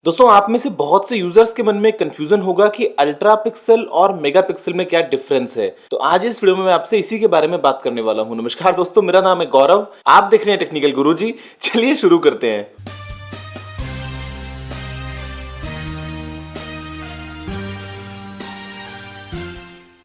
दोस्तों आप में से बहुत से यूजर्स के मन में कंफ्यूजन होगा कि अल्ट्रा पिक्सल और मेगा पिक्सल में क्या डिफरेंस है। तो आज इस वीडियो में मैं आपसे इसी के बारे में बात करने वाला हूं। नमस्कार दोस्तों, मेरा नाम है गौरव, आप देख रहे हैं टेक्निकल गुरुजी। चलिए शुरू करते हैं।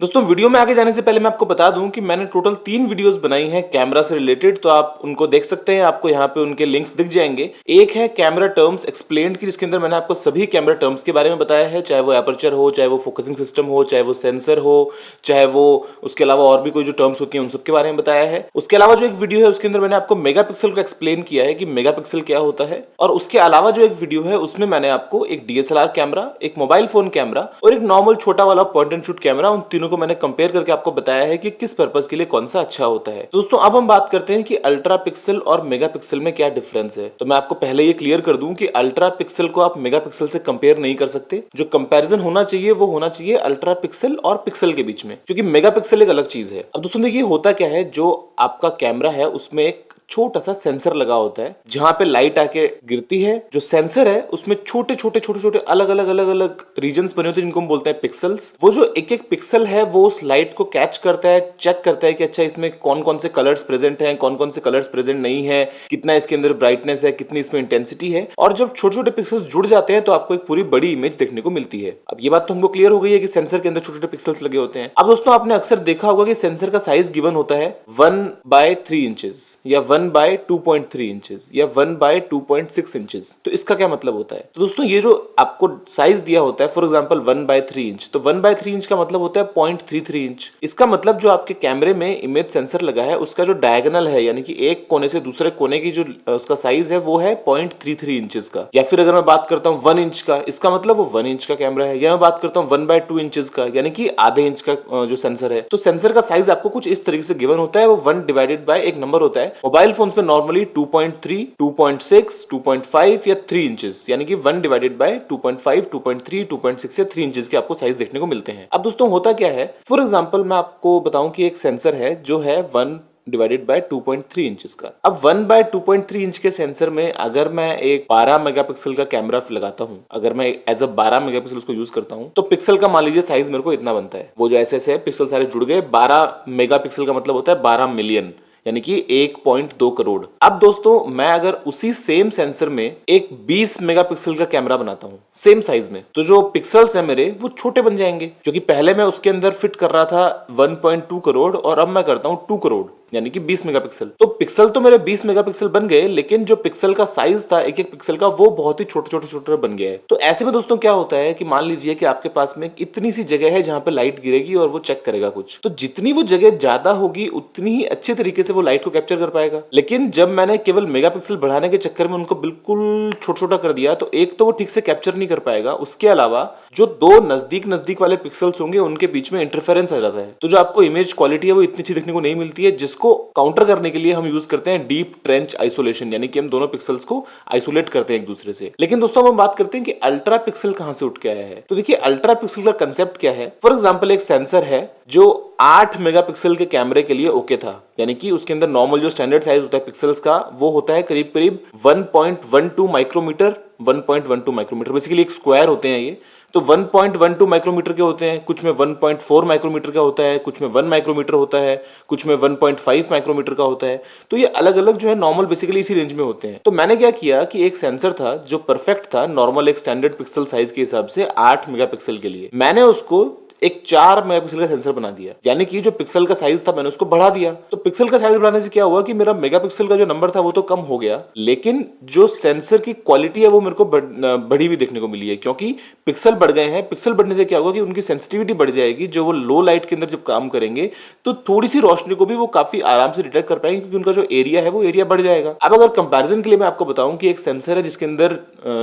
दोस्तों वीडियो में आगे जाने से पहले मैं आपको बता दूं कि मैंने टोटल 3 वीडियोस बनाई हैं कैमरा से रिलेटेड, तो आप उनको देख सकते हैं। आपको यहाँ पे उनके लिंक्स दिख जाएंगे। एक है कैमरा टर्म्स एक्सप्लेन्ड की, जिसके अंदर मैंने आपको सभी कैमरा टर्म्स के बारे में बताया है, चाहे वो एपर्चर हो, चाहे वो फोकसिंग सिस्टम हो, चाहे वो सेंसर हो, चाहे वो उसके अलावा और भी कोई जो टर्म्स होती है उन सबके बारे में बताया है। उसके अलावा जो एक वीडियो है उसके अंदर मैंने आपको मेगा पिक्सल को एक्सप्लेन किया है कि मेगा पिक्सल क्या होता है। और उसके अलावा जो एक वीडियो है उसमें मैंने आपको एक डीएसएलआर कैमरा, एक मोबाइल फोन कैमरा और एक नॉर्मल छोटा वाला पॉइंट एंड शूट कैमरा, उन तीनों को मैंने कंपेयर करके आपको बताया है कि किस पर्पस के लिए कौन सा अच्छा होता है। दोस्तों अब हम बात करते हैं कि अल्ट्रा पिक्सल और मेगा पिक्सल में क्या डिफरेंस है। तो मैं आपको पहले ये क्लियर कर दूं कि अल्ट्रा पिक्सल को आप मेगा पिक्सल से कंपेयर नहीं कर सकते। जो कंपैरिजन होना चाहिए वो होना चाहिए अल्ट्रा पिक्सल और पिक्सल के बीच में, क्योंकि मेगा पिक्सल एक अलग चीज है। अब दोस्तों देखिए होता क्या है, जो आपका कैमरा है उसमें एक छोटा सा सेंसर लगा होता है जहां पे लाइट आके गिरती है। जो सेंसर है उसमें छोटे छोटे अलग अलग रीजन्स बने होते हैं जिनको हम बोलते हैं पिक्सल्स। वो जो एक एक पिक्सल है वो उस लाइट को कैच करता है, चेक करता है कि अच्छा इसमें कौन कौन से कलर्स प्रेजेंट हैं, कौन कौन से कलर्स प्रेजेंट नहीं है, कितना इसके अंदर ब्राइटनेस है, कितनी इसमें इंटेंसिटी है। और जब छोटे छोटे पिक्सल्स जुड़ जाते हैं तो आपको एक पूरी बड़ी इमेज देखने को मिलती है। अब ये बात तो हमको क्लियर हो गई है कि सेंसर के अंदर छोटे छोटे पिक्सल्स लगे होते हैं। अब दोस्तों आपने अक्सर देखा होगा कि सेंसर का साइज गिवन होता है 1/3 इंचेस या 1/2.3 इंचेस या 1/2.6 इंचेस। तो इसका क्या मतलब होता है? तो दोस्तों ये जो आपको साइज दिया होता है, फॉर एग्जांपल 1/3 इंच, तो 1/3 इंच का मतलब होता है 0.33 इंच। इसका मतलब जो आपके कैमरे में इमेज सेंसर लगा है उसका जो डायगोनल है, यानी कि एक कोने से दूसरे कोने की जो उसका साइज है वो है 0.33 इंचेस का। या फिर अगर मैं बात करता हूँ 1 इंच का, इसका मतलब वो 1 इंच का कैमरा है। या मैं बात करता हूँ 1/2 इंचेस का, यानी कि आधे इंच का जो सेंसर है। तो सेंसर का साइज आपको कुछ इस तरीके से गिवन होता है, वो 1 डिवाइडेड बाय एक नंबर होता है। मोबाइल फोन्स में नॉर्मली 2.3, 2.6, 2.5 या 3 इंचेस, यानी कि 1 डिवाइडेड बाय 2.5, 2.3, 2.6 या 3 इंचेस के आपको साइज देखने को मिलते हैं। अब दोस्तों होता क्या है, फॉर एग्जांपल मैं आपको बताऊं कि एक सेंसर है जो है 1 डिवाइडेड बाय 2.3 इंचेस का। अब 1/2.3 इंच के सेंसर में अगर मैं एक 12 मेगापिक्सल का कैमरा लगाता हूं, अगर मैं एज अ 12 मेगापिक्सल उसको यूज करता हूं, तो पिक्सल का मान लीजिए साइज मेरे को इतना बनता है। वो जो ऐसे है पिक्सल सारे जुड़ गए, 12 मेगापिक्सल का मतलब होता है 12 मिलियन, यानी कि 1.2 करोड़। अब दोस्तों मैं अगर उसी सेम सेंसर में एक 20 मेगापिक्सल का कैमरा बनाता हूं सेम साइज में, तो जो पिक्सल्स है मेरे वो छोटे बन जाएंगे, क्योंकि पहले मैं उसके अंदर फिट कर रहा था 1.2 करोड़ और अब मैं करता हूं 2 करोड़, यानी कि 20 मेगापिक्सल। तो पिक्सल तो मेरे 20 मेगापिक्सल बन गए, लेकिन जो पिक्सल का साइज था एक एक पिक्सल का वो बहुत ही छोटे बन गया है। तो ऐसे में दोस्तों क्या होता है कि मान लीजिए कि आपके पास में इतनी सी जगह है जहां पे लाइट गिरेगी और वो चेक करेगा कुछ, तो जितनी वो जगह ज्यादा होगी उतनी ही अच्छे तरीके से वो लाइट को कैप्चर कर पाएगा। लेकिन जब मैंने केवल मेगापिक्सल बढ़ाने के चक्कर में उनको बिल्कुल छोटा कर दिया, तो एक तो वो ठीक से कैप्चर नहीं कर पाएगा, उसके अलावा जो दो नजदीक वाले पिक्सल्स होंगे उनके बीच में इंटरफेरेंस आ जाता है। तो जो आपको इमेज क्वालिटी है वो इतनी अच्छी देखने को नहीं मिलती है, जिसको काउंटर करने के लिए हम यूज करते हैं डीप ट्रेंच आइसोलेशन, यानी कि हम दोनों पिक्सल्स को आइसोलेट करते हैं एक दूसरे से। लेकिन दोस्तों हम बात करते हैं कि अल्ट्रा पिक्सल कहां से उठ के आया है। तो देखिए अल्ट्रा पिक्सल का कंसेप्ट क्या है। फॉर एग्जांपल एक सेंसर है जो 8 मेगापिक्सल के कैमरे के लिए ओके था, यानी कि उसके अंदर नॉर्मल जो स्टैंडर्ड साइज होता है पिक्सल्स का वो होता है करीब 1.12 माइक्रोमीटर। 1.12 माइक्रोमीटर बेसिकली एक स्क्वायर होते हैं ये। तो 1.12 माइक्रोमीटर के होते हैं, कुछ में 1.4 माइक्रोमीटर का होता है, कुछ में 1 माइक्रोमीटर होता है, कुछ में 1.5 माइक्रोमीटर का होता है। तो ये अलग अलग जो है नॉर्मल बेसिकली इसी रेंज में होते हैं। तो मैंने क्या किया कि एक सेंसर था जो परफेक्ट था नॉर्मल एक स्टैंडर्ड पिक्सल साइज के हिसाब से 8 मेगापिक्सल के लिए, मैंने उसको एक 4 मेगापिक्सल का सेंसर बना दिया, यानी कि जो पिक्सल का साइज था मैंने उसको बढ़ा दिया। तो पिक्सल का साइज बढ़ाने से क्या हुआ कि मेरा मेगापिक्सल का जो नंबर था वो तो कम हो गया, लेकिन जो सेंसर की क्वालिटी है वो मेरे को बढ़ी हुई देखने को मिली है, क्योंकि पिक्सल बढ़ गए हैं। पिक्सल बढ़ने से क्या होगा कि उनकी सेंसिटिविटी बढ़ जाएगी, जो वो लो लाइट के अंदर जब काम करेंगे तो थोड़ी सी रोशनी को भी वो काफी आराम से डिटेक्ट कर पाएंगे, क्योंकि उनका जो एरिया है वो एरिया बढ़ जाएगा। अब अगर कंपैरिजन के लिए मैं आपको बताऊं कि एक सेंसर है जिसके अंदर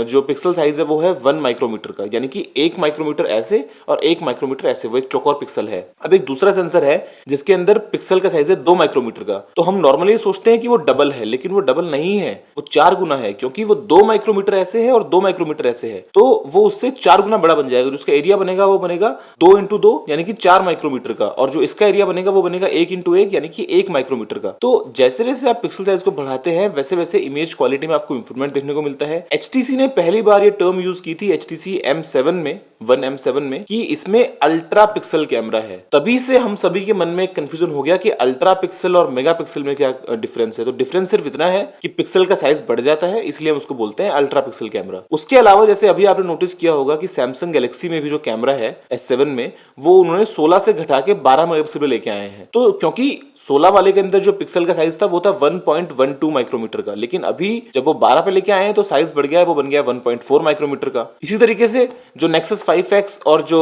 जो पिक्सल साइज है वो है 1 माइक्रोमीटर का, यानी कि 1 माइक्रोमीटर ऐसे और 1 माइक्रोमीटर माइक्रोमीटर ऐसे, वो एक चौकोर पिक्सल है। अब एक दूसरा सेंसर है जिसके अंदर पिक्सल का साइज है 2 माइक्रोमीटर का। तो हम नॉर्मली सोचते हैं कि वो डबल है, लेकिन वो डबल नहीं है, वो 4 गुना है, क्योंकि वो 2 माइक्रोमीटर ऐसे है और 2 माइक्रोमीटर ऐसे है, तो वो उससे 4 गुना बड़ा बन जाएगा। जो उसका एरिया बनेगा वो बनेगा 2 इंटू 2 यानी कि 4 माइक्रोमीटर का, और जो इसका एरिया बनेगा वो बनेगा 1 इंटू 1 यानी कि 1 माइक्रोमीटर का। तो जैसे जैसे आप पिक्सल साइज को बढ़ाते हैं वैसे वैसे इमेज क्वालिटी में आपको इंप्रूवमेंट देखने को मिलता है। HTC ने पहली बार ये टर्म यूज की थी HTC M7 में, 1M7 में, कि इसमें अल्ट्रा पिक्सल कैमरा है। तभी से हम सभी के मन में कंफ्यूजन हो गया कि अल्ट्रा पिक्सल और मेगा पिक्सल में क्या डिफरेंस है। तो डिफरेंस सिर्फ इतना है कि पिक्सल का साइज बढ़ जाता है, इसलिए हम उसको बोलते हैं अल्ट्रा पिक्सल कैमरा। उसके अलावा जैसे अभी आपने नोटिस किया होगा कि सैमसंग गैलेक्सी में भी जो कैमरा है S7 में, वो उन्होंने 16 से घटा के 12 मेगापिक्सल पे लेके आए हैं। तो क्योंकि 16 वाले के अंदर जो पिक्सल का साइज था वो था 1.12 माइक्रोमीटर का, लेकिन अभी जब वो 12 पे लेके आए हैं तो साइज बढ़ गया है, वो बन गया 1.4 माइक्रोमीटर का। इसी तरीके से जो Nexus 5X और जो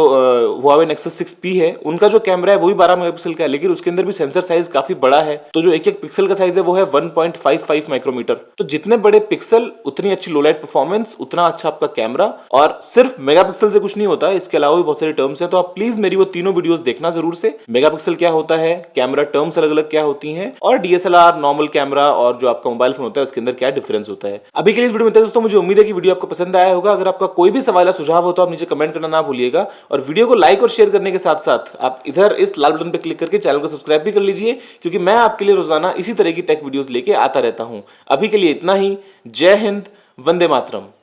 Huawei Nexus 6P है, उनका जो कैमरा है वो भी 12 मेगापिक्सल का है, लेकिन उसके अंदर भी सेंसर साइज काफी बड़ा है। तो जो एक एक पिक्सल का साइज है वो है 1.55 माइक्रोमीटर। तो जितने बड़े पिक्सल उतनी अच्छी लो लाइट परफॉर्मेंस, उतना अच्छा आपका कैमरा। और सिर्फ मेगापिक्सल से कुछ नहीं होता, इसके अलावा भी बहुत सारे टर्म्स है। तो आप प्लीज मेरी वो तीनों वीडियोस देखना जरूर से। मेगापिक्सल क्या होता है, कैमरा टर्म्स अलग अलग क्या होती हैं, और DSLR, नॉर्मल कैमरा और जो आपका मोबाइल फोन होता है उसके अंदर क्या डिफरेंस होता है। अभी के लिए इस वीडियो में दोस्तों मुझे उम्मीद है कि वीडियो आपको पसंद आया होगा। अगर आपका कोई भी सवाल या सुझाव हो तो आप नीचे कमेंट करना ना भूलिएगा, और वीडियो को लाइक और शेयर करने के साथ साथ आप इधर इस लाल बटन पर क्लिक करके चैनल को सब्सक्राइब भी कर लीजिए, क्योंकि मैं आपके लिए रोजाना इसी तरह की टेक वीडियोस लेके आता रहता हूं। अभी के लिए इतना ही। जय हिंद, वंदे मातरम।